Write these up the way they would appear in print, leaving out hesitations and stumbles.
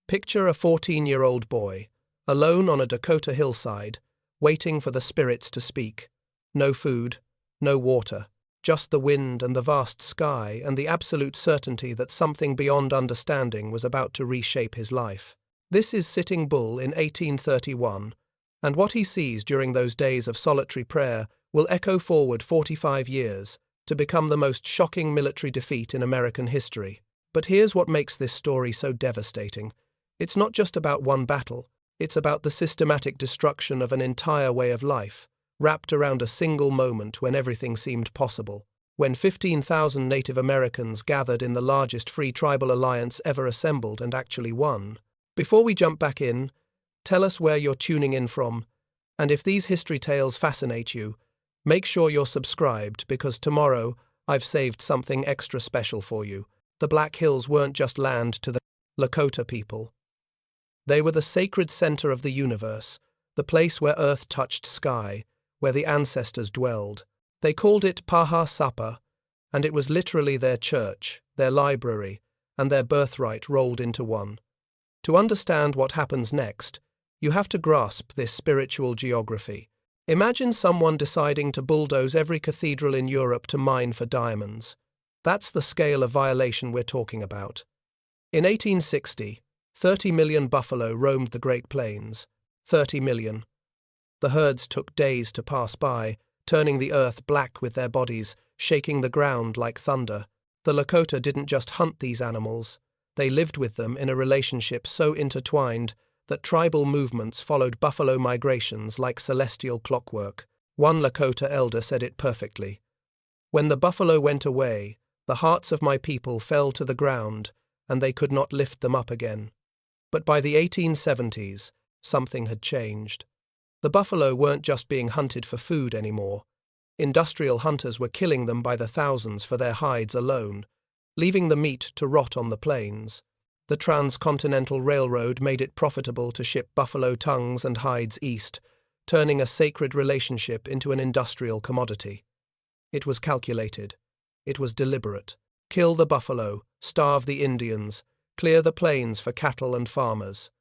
Picture a 14-year-old boy, alone on a Dakota hillside, waiting for the spirits to speak. No food, no water, just the wind and the vast sky and the absolute certainty that something beyond understanding was about to reshape his life. This is Sitting Bull in 1831, and what he sees during those days of solitary prayer will echo forward 45 years to become the most shocking military defeat in American history. But here's what makes this story so devastating. It's not just about one battle, it's about the systematic destruction of an entire way of life, wrapped around a single moment when everything seemed possible, when 15,000 Native Americans gathered in the largest free tribal alliance ever assembled and actually won. Before we jump back in, tell us where you're tuning in from, and if these history tales fascinate you, make sure you're subscribed because tomorrow I've saved something extra special for you. The Black Hills weren't just land to the Lakota people. They were the sacred center of the universe, the place where earth touched sky, where the ancestors dwelled. They called it Paha Sapa, and it was literally their church, their library, and their birthright rolled into one. To understand what happens next, you have to grasp this spiritual geography. Imagine someone deciding to bulldoze every cathedral in Europe to mine for diamonds. That's the scale of violation we're talking about. In 1860, 30 million buffalo roamed the Great Plains. 30 million. The herds took days to pass by, turning the earth black with their bodies, shaking the ground like thunder. The Lakota didn't just hunt these animals. They lived with them in a relationship so intertwined that tribal movements followed buffalo migrations like celestial clockwork. One Lakota elder said it perfectly. When the buffalo went away, the hearts of my people fell to the ground, and they could not lift them up again. But by the 1870s, something had changed. The buffalo weren't just being hunted for food anymore. Industrial hunters were killing them by the thousands for their hides alone, leaving the meat to rot on the plains. The Transcontinental Railroad made it profitable to ship buffalo tongues and hides east, turning a sacred relationship into an industrial commodity. It was calculated. It was deliberate. Kill the buffalo, starve the Indians, clear the plains for cattle and farmers.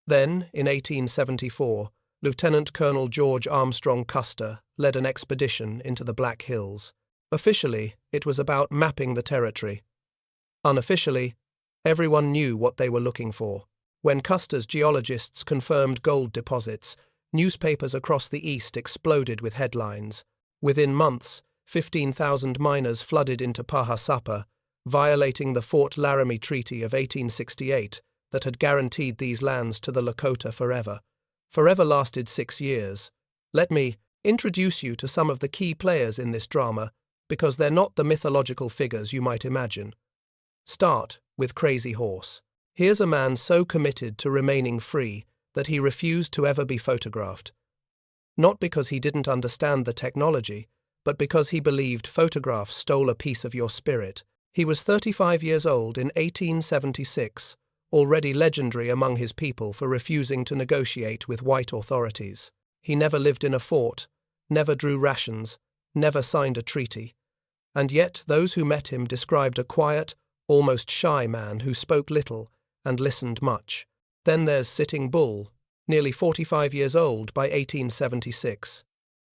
Then, in 1874, Lieutenant Colonel George Armstrong Custer led an expedition into the Black Hills. Officially, it was about mapping the territory. Unofficially, everyone knew what they were looking for. When Custer's geologists confirmed gold deposits, newspapers across the East exploded with headlines. Within months, 15,000 miners flooded into Paha Sapa, violating the Fort Laramie Treaty of 1868 that had guaranteed these lands to the Lakota forever. Forever lasted 6 years. Let me introduce you to some of the key players in this drama, because they're not the mythological figures you might imagine. Start with Crazy Horse. Here's a man so committed to remaining free that he refused to ever be photographed. Not because he didn't understand the technology, but because he believed photographs stole a piece of your spirit. He was 35 years old in 1876, already legendary among his people for refusing to negotiate with white authorities. He never lived in a fort, never drew rations, never signed a treaty. And yet those who met him described a quiet, almost shy man who spoke little and listened much. Then there's Sitting Bull, nearly 45 years old by 1876.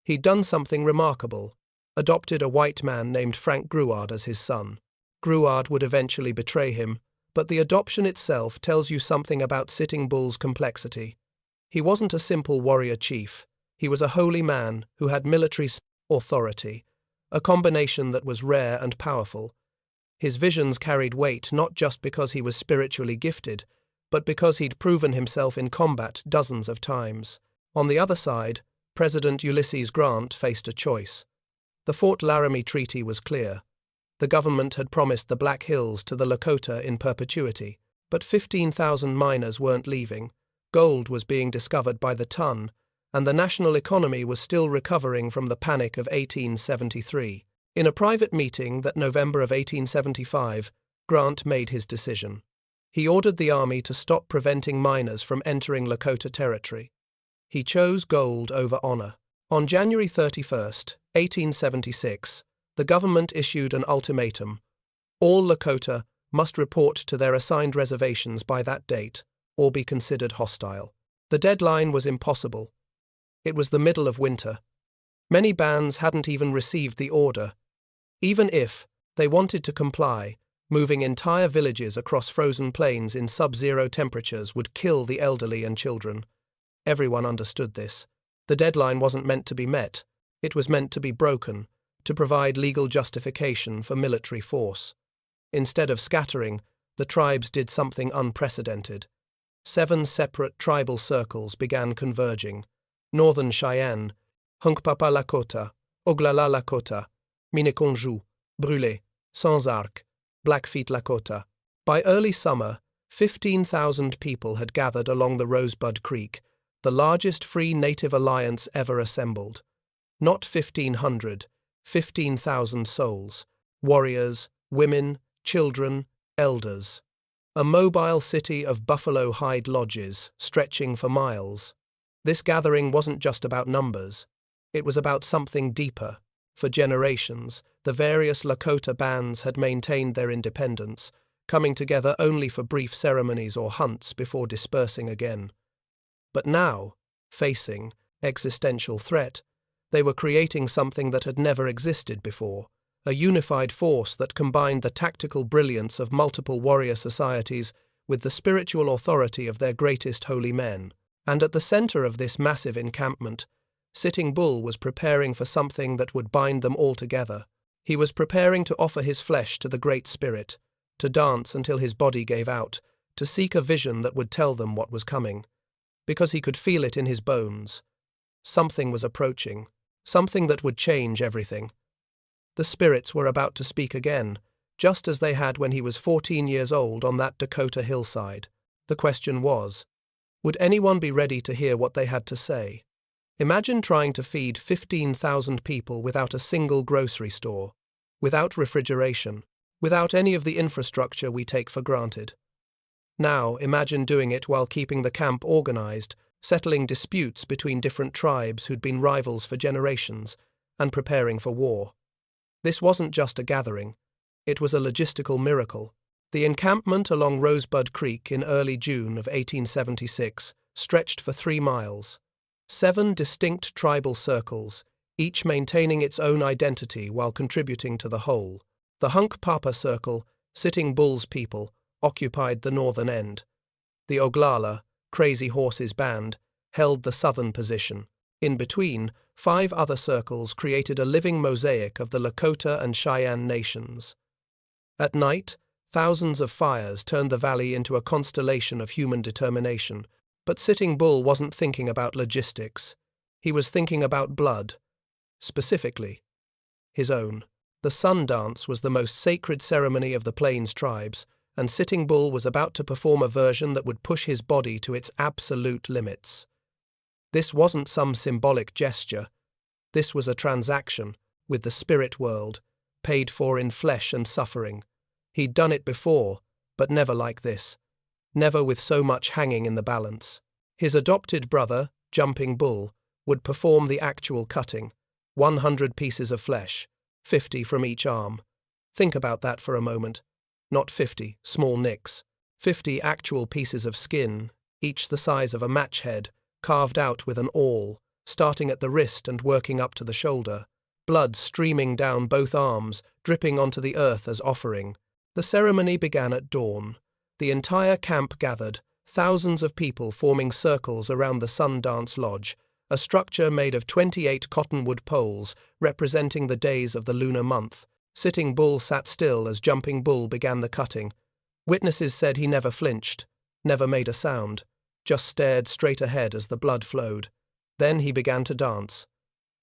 He'd done something remarkable, adopted a white man named Frank Gruard as his son. Gruard would eventually betray him, but the adoption itself tells you something about Sitting Bull's complexity. He wasn't a simple warrior chief. He was a holy man who had military authority, a combination that was rare and powerful. His visions carried weight not just because he was spiritually gifted, but because he'd proven himself in combat dozens of times. On the other side, President Ulysses Grant faced a choice. The Fort Laramie Treaty was clear. The government had promised the Black Hills to the Lakota in perpetuity, but 15,000 miners weren't leaving. Gold was being discovered by the ton, and the national economy was still recovering from the panic of 1873. In a private meeting that November of 1875, Grant made his decision. He ordered the army to stop preventing miners from entering Lakota territory. He chose gold over honor. On January 31st, 1876, the government issued an ultimatum. All Lakota must report to their assigned reservations by that date. or be considered hostile. The deadline was impossible. It was the middle of winter. Many bands hadn't even received the order. Even if they wanted to comply, moving entire villages across frozen plains in sub-zero temperatures would kill the elderly and children. Everyone understood this. The deadline wasn't meant to be met. It was meant to be broken, to provide legal justification for military force. Instead of scattering, the tribes did something unprecedented. 7 separate tribal circles began converging. Northern Cheyenne, Hunkpapa Lakota, Oglala Lakota, Miniconjou, Brûlé, Sans Arc, Blackfeet Lakota. By early summer, 15,000 people had gathered along the Rosebud Creek, the largest free native alliance ever assembled. Not 1,500, 15,000 souls, warriors, women, children, elders. A mobile city of buffalo hide lodges, stretching for miles. This gathering wasn't just about numbers. It was about something deeper. For generations, the various Lakota bands had maintained their independence, coming together only for brief ceremonies or hunts before dispersing again. But now, facing existential threat, they were creating something that had never existed before, a unified force that combined the tactical brilliance of multiple warrior societies with the spiritual authority of their greatest holy men. And at the center of this massive encampment, Sitting Bull was preparing for something that would bind them all together. He was preparing to offer his flesh to the Great Spirit, to dance until his body gave out, to seek a vision that would tell them what was coming. Because he could feel it in his bones. Something was approaching, something that would change everything. The spirits were about to speak again, just as they had when he was 14 years old on that Dakota hillside. The question was, would anyone be ready to hear what they had to say? Imagine trying to feed 15,000 people without a single grocery store, without refrigeration, without any of the infrastructure we take for granted. Now, imagine doing it while keeping the camp organized, settling disputes between different tribes who'd been rivals for generations, and preparing for war. This wasn't just a gathering. It was a logistical miracle. The encampment along Rosebud Creek in early June of 1876 stretched for 3 miles. 7 distinct tribal circles, each maintaining its own identity while contributing to the whole. The Hunkpapa Circle, Sitting Bull's people, occupied the northern end. The Oglala, Crazy Horses Band, held the southern position. In between, 5 other circles created a living mosaic of the Lakota and Cheyenne nations. At night, thousands of fires turned the valley into a constellation of human determination. But Sitting Bull wasn't thinking about logistics. He was thinking about blood. Specifically, his own. The sun dance was the most sacred ceremony of the Plains tribes, and Sitting Bull was about to perform a version that would push his body to its absolute limits. This wasn't some symbolic gesture. This was a transaction with the spirit world, paid for in flesh and suffering. He'd done it before, but never like this. Never with so much hanging in the balance. His adopted brother, Jumping Bull, would perform the actual cutting. 100 pieces of flesh, 50 from each arm. Think about that for a moment. Not 50 small nicks. 50 actual pieces of skin, each the size of a match head, carved out with an awl, starting at the wrist and working up to the shoulder. Blood streaming down both arms, dripping onto the earth as offering. The ceremony began at dawn. The entire camp gathered, thousands of people forming circles around the Sundance Lodge, a structure made of 28 cottonwood poles representing the days of the lunar month. Sitting Bull sat still as Jumping Bull began the cutting. Witnesses said he never flinched, never made a sound, just stared straight ahead as the blood flowed. Then he began to dance.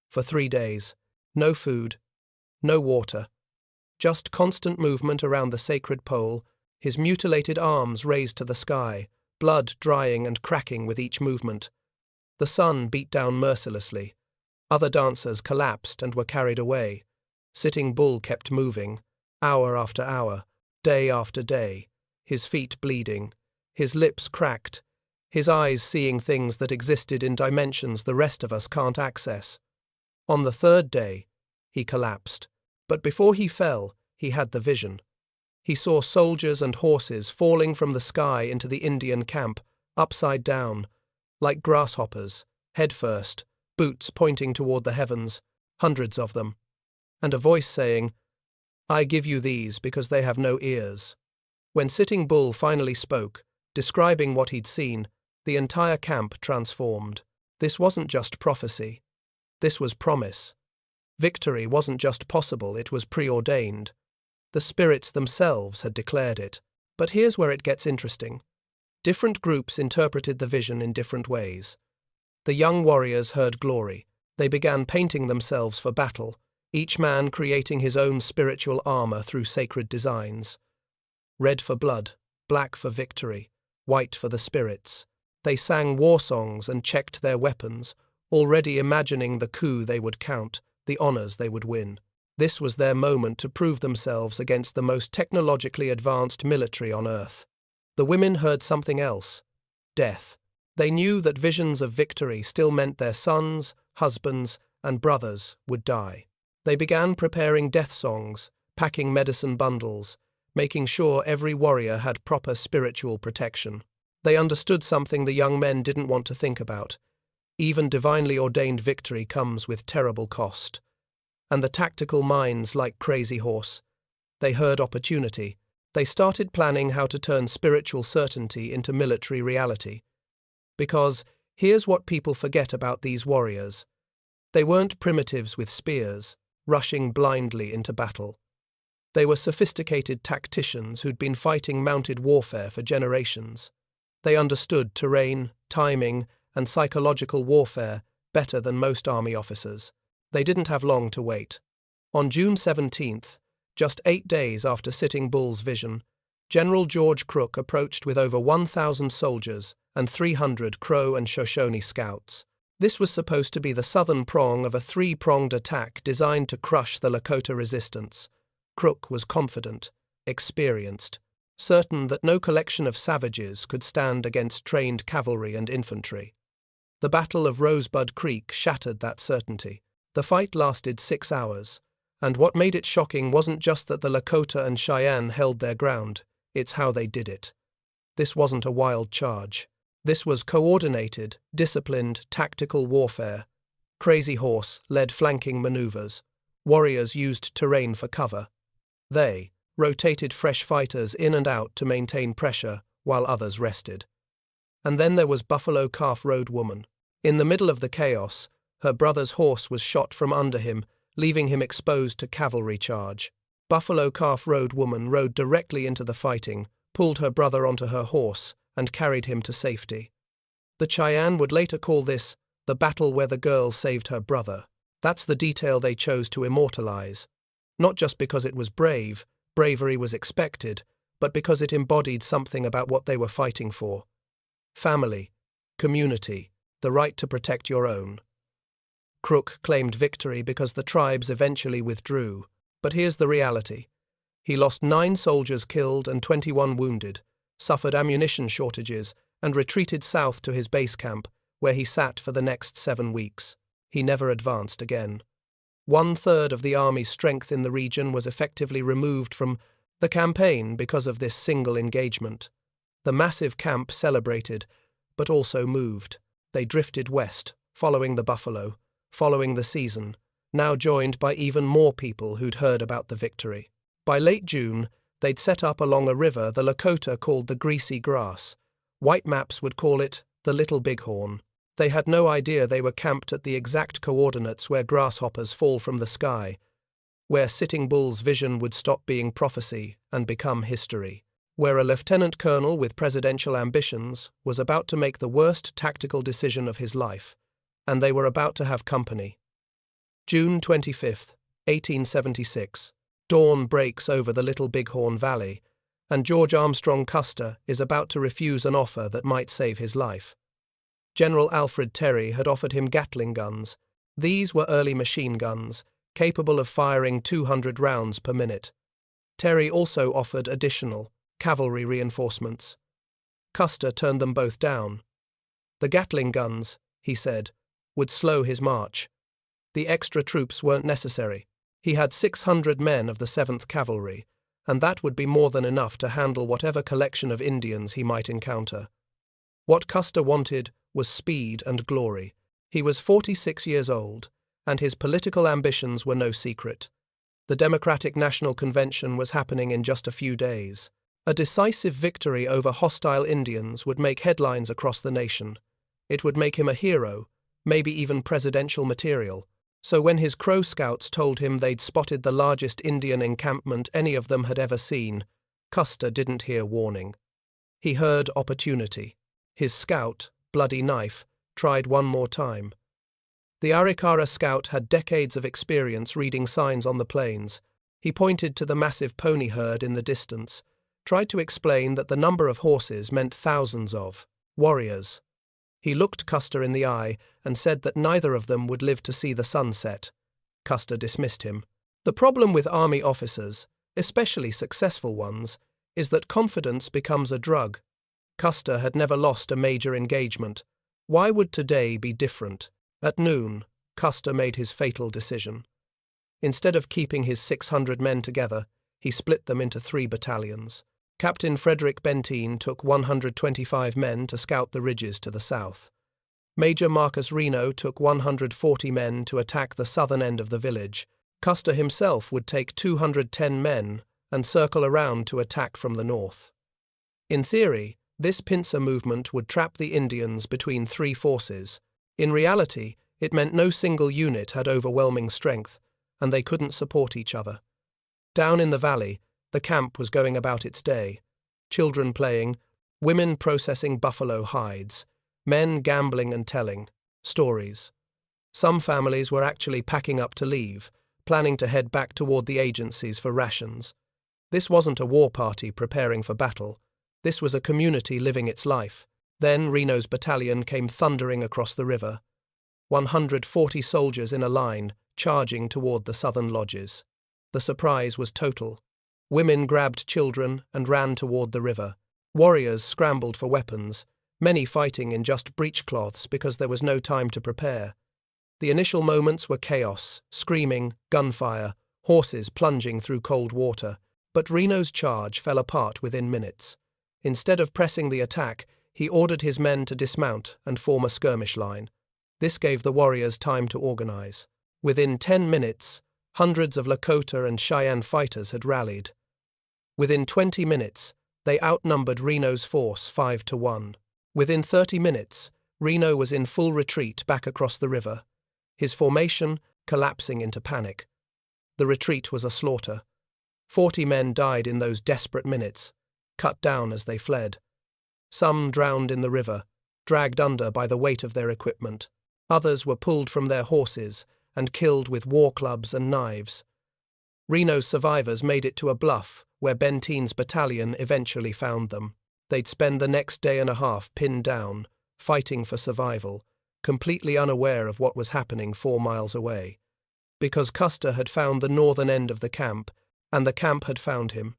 For 3 days. No food, no water, just constant movement around the sacred pole, his mutilated arms raised to the sky, blood drying and cracking with each movement. The sun beat down mercilessly. Other dancers collapsed and were carried away. Sitting Bull kept moving, hour after hour, day after day, his feet bleeding, his lips cracked, his eyes seeing things that existed in dimensions the rest of us can't access. On the 3rd day, he collapsed. But before he fell, he had the vision. He saw soldiers and horses falling from the sky into the Indian camp, upside down, like grasshoppers, head first, boots pointing toward the heavens, hundreds of them, and a voice saying, "I give you these because they have no ears." When Sitting Bull finally spoke, describing what he'd seen, the entire camp transformed. This wasn't just prophecy. This was promise. Victory wasn't just possible, it was preordained. The spirits themselves had declared it. But here's where it gets interesting. Different groups interpreted the vision in different ways. The young warriors heard glory. They began painting themselves for battle, each man creating his own spiritual armor through sacred designs. Red for blood, black for victory, white for the spirits. They sang war songs and checked their weapons, already imagining the coup they would count, the honors they would win. This was their moment to prove themselves against the most technologically advanced military on Earth. The women heard something else: death. They knew that visions of victory still meant their sons, husbands, and brothers would die. They began preparing death songs, packing medicine bundles, making sure every warrior had proper spiritual protection. They understood something the young men didn't want to think about. Even divinely ordained victory comes with terrible cost. And the tactical minds like Crazy Horse, they heard opportunity. They started planning how to turn spiritual certainty into military reality. Because here's what people forget about these warriors. They weren't primitives with spears, rushing blindly into battle. They were sophisticated tacticians who'd been fighting mounted warfare for generations. They understood terrain, timing, and psychological warfare better than most army officers. They didn't have long to wait. On June 17th, just 8 days after Sitting Bull's vision, General George Crook approached with over 1,000 soldiers and 300 Crow and Shoshone scouts. This was supposed to be the southern prong of a three-pronged attack designed to crush the Lakota resistance. Crook was confident, experienced, certain that no collection of savages could stand against trained cavalry and infantry. The Battle of Rosebud Creek shattered that certainty. The fight lasted 6 hours, and what made it shocking wasn't just that the Lakota and Cheyenne held their ground, it's how they did it. This wasn't a wild charge. This was coordinated, disciplined, tactical warfare. Crazy Horse led flanking maneuvers. Warriors used terrain for cover. They rotated fresh fighters in and out to maintain pressure while others rested. And then there was Buffalo Calf Road Woman. In the middle of the chaos, her brother's horse was shot from under him, leaving him exposed to cavalry charge. Buffalo Calf Road Woman rode directly into the fighting, pulled her brother onto her horse, and carried him to safety. The Cheyenne would later call this the battle where the girl saved her brother. That's the detail they chose to immortalize. Not just because it was brave, bravery was expected, but because it embodied something about what they were fighting for. Family, community, the right to protect your own. Crook claimed victory because the tribes eventually withdrew, but here's the reality. He lost 9 soldiers killed and 21 wounded, suffered ammunition shortages, and retreated south to his base camp, where he sat for the next 7 weeks. He never advanced again. 1/3 of the army's strength in the region was effectively removed from the campaign because of this single engagement. The massive camp celebrated, but also moved. They drifted west, following the buffalo, following the season, now joined by even more people who'd heard about the victory. By late June, they'd set up along a river the Lakota called the Greasy Grass. White maps would call it the Little Bighorn. They had no idea they were camped at the exact coordinates where grasshoppers fall from the sky, where Sitting Bull's vision would stop being prophecy and become history, where a lieutenant colonel with presidential ambitions was about to make the worst tactical decision of his life, and they were about to have company. June 25th, 1876. Dawn breaks over the Little Bighorn Valley, and George Armstrong Custer is about to refuse an offer that might save his life. General Alfred Terry had offered him Gatling guns. These were early machine guns, capable of firing 200 rounds per minute. Terry also offered additional cavalry reinforcements. Custer turned them both down. The Gatling guns, he said, would slow his march. The extra troops weren't necessary. He had 600 men of the 7th Cavalry, and that would be more than enough to handle whatever collection of Indians he might encounter. What Custer wanted was speed and glory. He was 46 years old, and his political ambitions were no secret. The Democratic National Convention was happening in just a few days. A decisive victory over hostile Indians would make headlines across the nation. It would make him a hero, maybe even presidential material. So when his Crow Scouts told him they'd spotted the largest Indian encampment any of them had ever seen, Custer didn't hear warning. He heard opportunity. His scout, Bloody Knife, tried one more time. The Arikara scout had decades of experience reading signs on the plains. He pointed to the massive pony herd in the distance, tried to explain that the number of horses meant thousands of warriors. He looked Custer in the eye and said that neither of them would live to see the sun set. Custer dismissed him. The problem with army officers, especially successful ones, is that confidence becomes a drug. Custer had never lost a major engagement. Why would today be different? At noon, Custer made his fatal decision. Instead of keeping his 600 men together, he split them into 3 battalions. Captain Frederick Benteen took 125 men to scout the ridges to the south. Major Marcus Reno took 140 men to attack the southern end of the village. Custer himself would take 210 men and circle around to attack from the north. In theory, this pincer movement would trap the Indians between 3 forces. In reality, it meant no single unit had overwhelming strength, and they couldn't support each other. Down in the valley, the camp was going about its day. Children playing, women processing buffalo hides, men gambling and telling stories. Some families were actually packing up to leave, planning to head back toward the agencies for rations. This wasn't a war party preparing for battle. This was a community living its life. Then Reno's battalion came thundering across the river. 140 soldiers in a line, charging toward the southern lodges. The surprise was total. Women grabbed children and ran toward the river. Warriors scrambled for weapons, many fighting in just breechcloths because there was no time to prepare. The initial moments were chaos, screaming, gunfire, horses plunging through cold water, but Reno's charge fell apart within minutes. Instead of pressing the attack, he ordered his men to dismount and form a skirmish line. This gave the warriors time to organize. Within 10 minutes, hundreds of Lakota and Cheyenne fighters had rallied. Within 20 minutes, they outnumbered Reno's force 5-1. Within 30 minutes, Reno was in full retreat back across the river, his formation collapsing into panic. The retreat was a slaughter. 40 men died in those desperate minutes, cut down as they fled. Some drowned in the river, dragged under by the weight of their equipment. Others were pulled from their horses and killed with war clubs and knives. Reno's survivors made it to a bluff where Benteen's battalion eventually found them. They'd spend the next day and a half pinned down, fighting for survival, completely unaware of what was happening 4 miles away. Because Custer had found the northern end of the camp, and the camp had found him.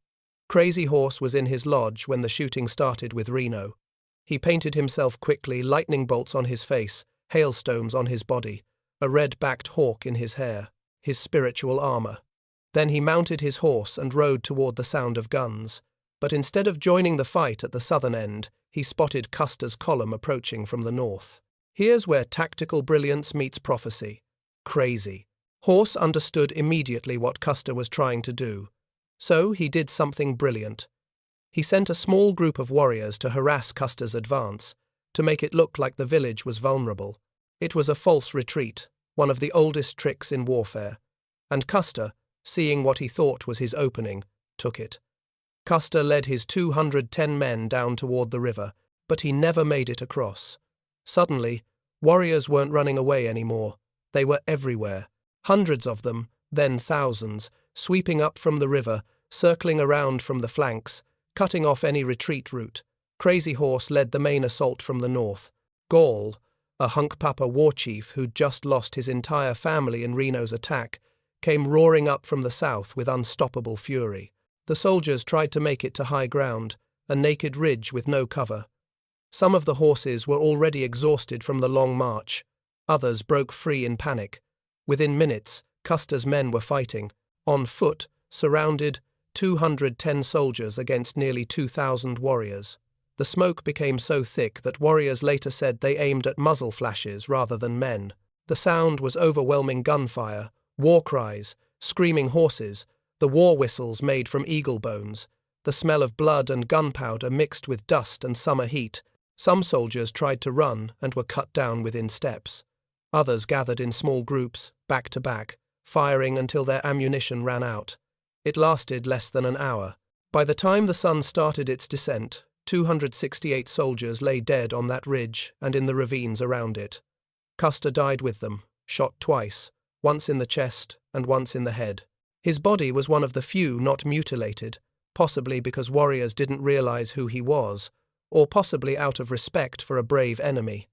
Crazy Horse was in his lodge when the shooting started with Reno. He painted himself quickly, lightning bolts on his face, hailstones on his body, a red-backed hawk in his hair, his spiritual armor. Then he mounted his horse and rode toward the sound of guns. But instead of joining the fight at the southern end, he spotted Custer's column approaching from the north. Here's where tactical brilliance meets prophecy. Crazy. Horse understood immediately what Custer was trying to do. So he did something brilliant. He sent a small group of warriors to harass Custer's advance, to make it look like the village was vulnerable. It was a false retreat, one of the oldest tricks in warfare. And Custer, seeing what he thought was his opening, took it. Custer led his 210 men down toward the river, but he never made it across. Suddenly, warriors weren't running away anymore. They were everywhere. Hundreds of them, then thousands, sweeping up from the river, circling around from the flanks, cutting off any retreat route. Crazy Horse led the main assault from the north. Gall, a Hunkpapa war chief who'd just lost his entire family in Reno's attack, came roaring up from the south with unstoppable fury. The soldiers tried to make it to high ground, a naked ridge with no cover. Some of the horses were already exhausted from the long march. Others broke free in panic. Within minutes, Custer's men were fighting. On foot, surrounded, 210 soldiers against nearly 2,000 warriors. The smoke became so thick that warriors later said they aimed at muzzle flashes rather than men. The sound was overwhelming gunfire, war cries, screaming horses, the war whistles made from eagle bones, the smell of blood and gunpowder mixed with dust and summer heat. Some soldiers tried to run and were cut down within steps. Others gathered in small groups, back to back, firing until their ammunition ran out. It lasted less than an hour. By the time the sun started its descent, 268 soldiers lay dead on that ridge and in the ravines around it. Custer died with them, shot twice, once in the chest and once in the head. His body was one of the few not mutilated, possibly because warriors didn't realize who he was, or possibly out of respect for a brave enemy.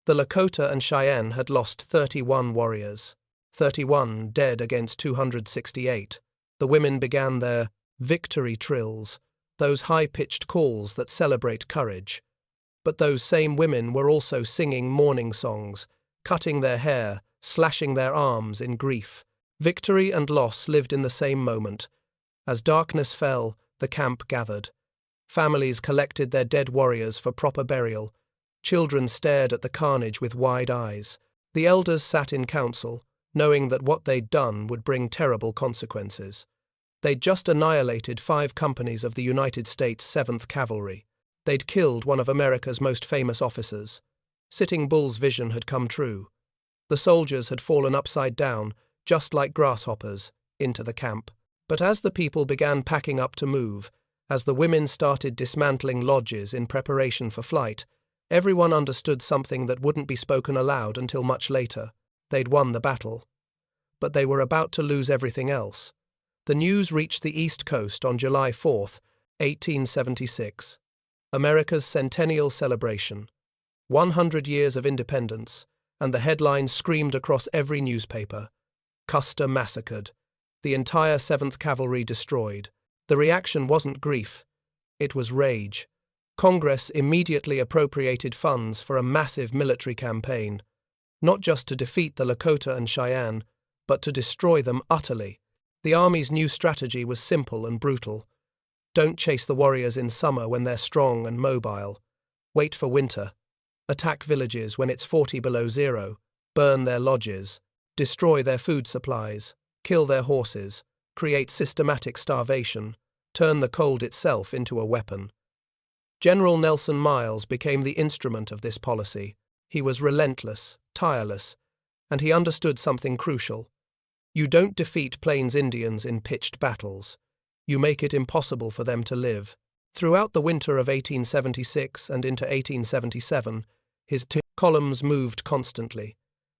The Lakota and Cheyenne had lost 31 warriors, 31 dead against 268. The women began their victory trills, those high-pitched calls that celebrate courage. But those same women were also singing mourning songs, cutting their hair, slashing their arms in grief. Victory and loss lived in the same moment. As darkness fell, the camp gathered. Families collected their dead warriors for proper burial. Children stared at the carnage with wide eyes. The elders sat in council, knowing that what they'd done would bring terrible consequences. They'd just annihilated 5 companies of the United States 7th Cavalry. They'd killed one of America's most famous officers. Sitting Bull's vision had come true. The soldiers had fallen upside down, just like grasshoppers, into the camp. But as the people began packing up to move, as the women started dismantling lodges in preparation for flight, everyone understood something that wouldn't be spoken aloud until much later. They'd won the battle. But they were about to lose everything else. The news reached the East Coast on July 4, 1876. America's centennial celebration. 100 years of independence, and the headlines screamed across every newspaper. Custer massacred. The entire 7th Cavalry destroyed. The reaction wasn't grief. It was rage. Congress immediately appropriated funds for a massive military campaign, not just to defeat the Lakota and Cheyenne, but to destroy them utterly. The Army's new strategy was simple and brutal. Don't chase the warriors in summer when they're strong and mobile. Wait for winter. Attack villages when it's 40 below zero. Burn their lodges. Destroy their food supplies. Kill their horses. Create systematic starvation. Turn the cold itself into a weapon. General Nelson Miles became the instrument of this policy. He was relentless, tireless, and he understood something crucial. You don't defeat Plains Indians in pitched battles. You make it impossible for them to live. Throughout the winter of 1876 and into 1877, his columns moved constantly.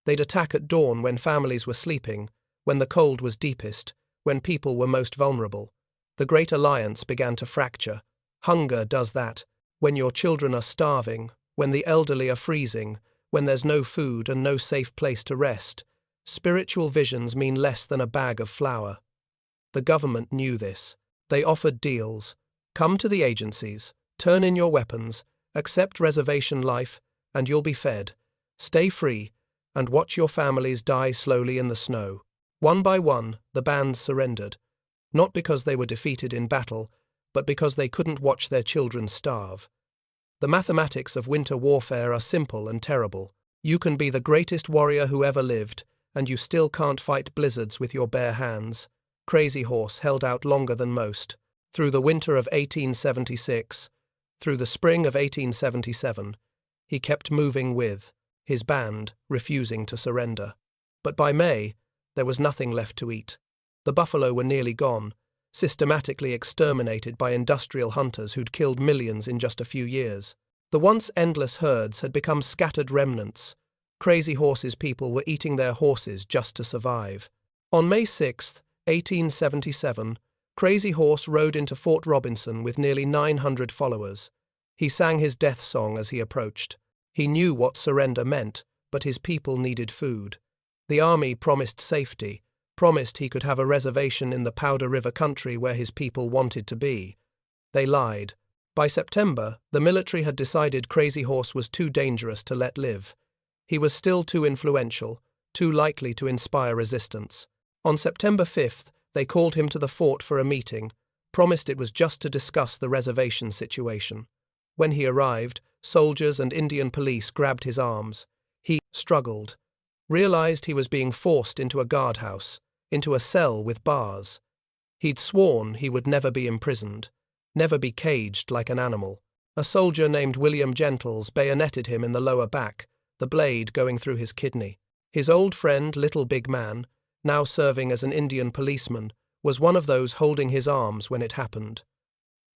They'd attack at dawn when families were sleeping, when the cold was deepest, when people were most vulnerable. The Great Alliance began to fracture. Hunger does that. When your children are starving, when the elderly are freezing, when there's no food and no safe place to rest, spiritual visions mean less than a bag of flour. The government knew this. They offered deals. Come to the agencies, turn in your weapons, accept reservation life, and you'll be fed. Stay free, and watch your families die slowly in the snow. One by one, the bands surrendered, not because they were defeated in battle, but because they couldn't watch their children starve. The mathematics of winter warfare are simple and terrible. You can be the greatest warrior who ever lived, and you still can't fight blizzards with your bare hands. Crazy Horse held out longer than most. Through the winter of 1876, through the spring of 1877, he kept moving with his band, refusing to surrender. But by May, there was nothing left to eat. The buffalo were nearly gone, systematically exterminated by industrial hunters who'd killed millions in just a few years. The once endless herds had become scattered remnants. Crazy Horse's people were eating their horses just to survive. On May 6, 1877, Crazy Horse rode into Fort Robinson with nearly 900 followers. He sang his death song as he approached. He knew what surrender meant, but his people needed food. The army promised safety, promised he could have a reservation in the Powder River country where his people wanted to be. They lied. By September, the military had decided Crazy Horse was too dangerous to let live. He was still too influential, too likely to inspire resistance. On September 5th, they called him to the fort for a meeting, promised it was just to discuss the reservation situation. When he arrived, soldiers and Indian police grabbed his arms. He struggled, realized he was being forced into a guardhouse, into a cell with bars. He'd sworn he would never be imprisoned, never be caged like an animal. A soldier named William Gentles bayoneted him in the lower back, the blade going through his kidney. His old friend, Little Big Man, now serving as an Indian policeman, was one of those holding his arms when it happened.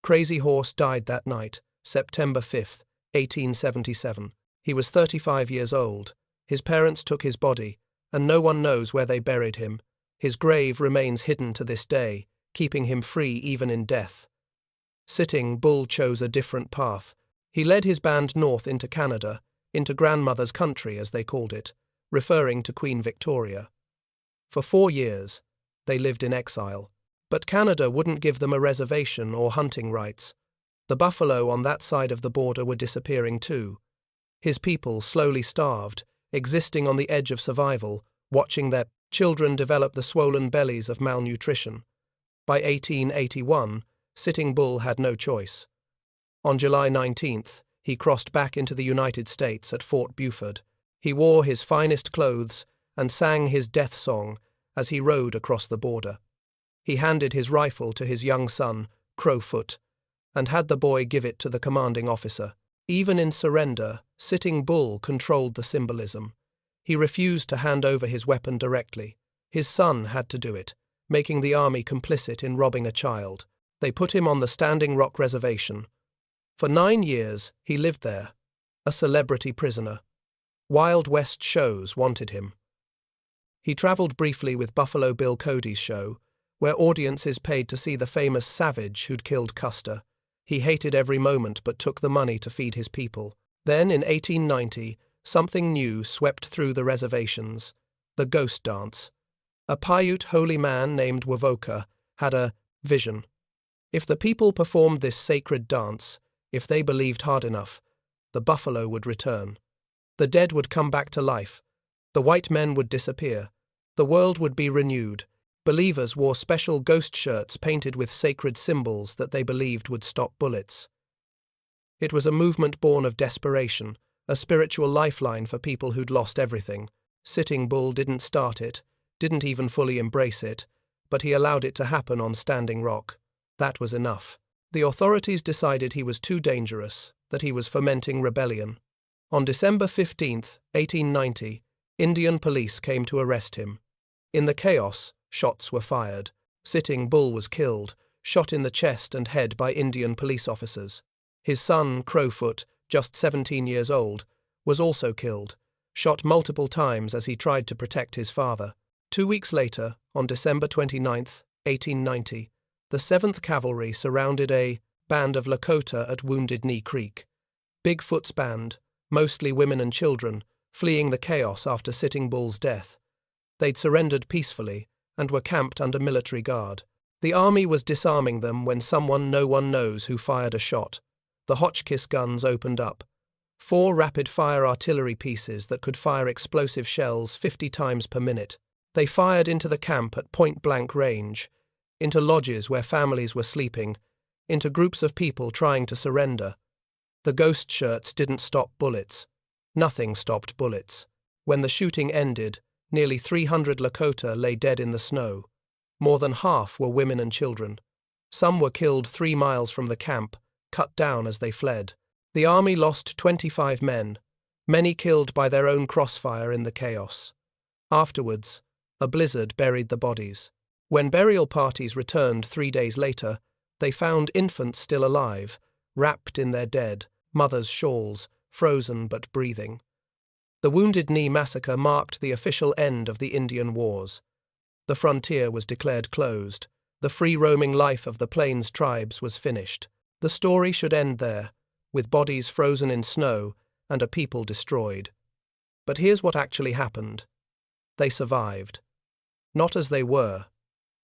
Crazy Horse died that night, September 5, 1877. He was 35 years old. His parents took his body, and no one knows where they buried him. His grave remains hidden to this day, keeping him free even in death. Sitting Bull chose a different path. He led his band north into Canada, into Grandmother's Country as they called it, referring to Queen Victoria. For 4 years, they lived in exile. But Canada wouldn't give them a reservation or hunting rights. The buffalo on that side of the border were disappearing too. His people slowly starved, existing on the edge of survival, watching their children develop the swollen bellies of malnutrition. By 1881, Sitting Bull had no choice. On July 19th, he crossed back into the United States at Fort Buford. He wore his finest clothes and sang his death song as he rode across the border. He handed his rifle to his young son, Crowfoot, and had the boy give it to the commanding officer. Even in surrender, Sitting Bull controlled the symbolism. He refused to hand over his weapon directly. His son had to do it, making the army complicit in robbing a child. They put him on the Standing Rock Reservation. For 9 years, he lived there, a celebrity prisoner. Wild West shows wanted him. He traveled briefly with Buffalo Bill Cody's show, where audiences paid to see the famous savage who'd killed Custer. He hated every moment but took the money to feed his people. Then, in 1890, something new swept through the reservations: the ghost dance. A Paiute holy man named Wovoka had a vision. If the people performed this sacred dance, if they believed hard enough, the buffalo would return. The dead would come back to life. The white men would disappear. The world would be renewed. Believers wore special ghost shirts painted with sacred symbols that they believed would stop bullets. It was a movement born of desperation, a spiritual lifeline for people who'd lost everything. Sitting Bull didn't start it, didn't even fully embrace it, but he allowed it to happen on Standing Rock. That was enough. The authorities decided he was too dangerous, that he was fomenting rebellion. On December 15, 1890, Indian police came to arrest him. In the chaos, shots were fired. Sitting Bull was killed, shot in the chest and head by Indian police officers. His son, Crowfoot, just 17 years old, was also killed, shot multiple times as he tried to protect his father. 2 weeks later, on December 29, 1890, the 7th Cavalry surrounded a band of Lakota at Wounded Knee Creek. Bigfoot's band, mostly women and children, fleeing the chaos after Sitting Bull's death. They'd surrendered peacefully and were camped under military guard. The army was disarming them when someone no one knows who fired a shot. The Hotchkiss guns opened up. 4 rapid-fire artillery pieces that could fire explosive shells 50 times per minute. They fired into the camp at point-blank range, into lodges where families were sleeping, into groups of people trying to surrender. The ghost shirts didn't stop bullets. Nothing stopped bullets. When the shooting ended, nearly 300 Lakota lay dead in the snow. More than half were women and children. Some were killed 3 miles from the camp, cut down as they fled. The army lost 25 men, many killed by their own crossfire in the chaos. Afterwards, a blizzard buried the bodies. When burial parties returned 3 days later, they found infants still alive, wrapped in their dead, mothers' shawls, frozen but breathing. The Wounded Knee massacre marked the official end of the Indian Wars. The frontier was declared closed. The free-roaming life of the Plains tribes was finished. The story should end there, with bodies frozen in snow and a people destroyed. But here's what actually happened. They survived. Not as they were,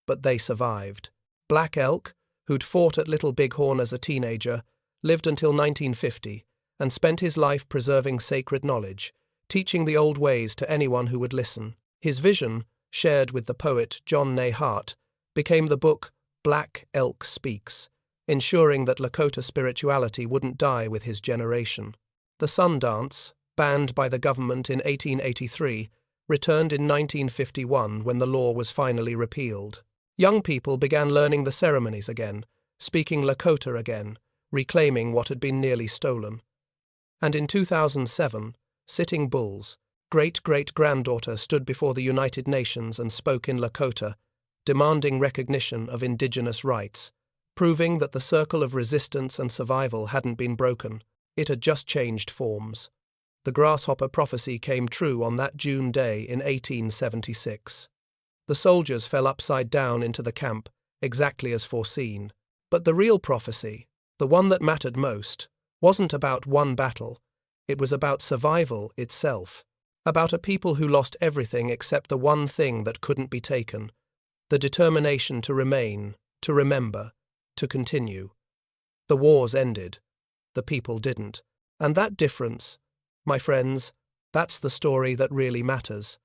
but they survived. Black Elk, who'd fought at Little Bighorn as a teenager, lived until 1950 and spent his life preserving sacred knowledge, teaching the old ways to anyone who would listen. His vision, shared with the poet John Nahart, became the book Black Elk Speaks, ensuring that Lakota spirituality wouldn't die with his generation. The sun dance, banned by the government in 1883, returned in 1951 when the law was finally repealed. Young people began learning the ceremonies again, speaking Lakota again, reclaiming what had been nearly stolen. And in 2007, Sitting Bull's great-great-granddaughter stood before the United Nations and spoke in Lakota, demanding recognition of indigenous rights, proving that the circle of resistance and survival hadn't been broken, it had just changed forms. The grasshopper prophecy came true on that June day in 1876. The soldiers fell upside down into the camp, exactly as foreseen. But the real prophecy, the one that mattered most, wasn't about one battle. It was about survival itself, about a people who lost everything except the one thing that couldn't be taken, the determination to remain, to remember, to continue. The wars ended. The people didn't. And that difference, my friends, that's the story that really matters.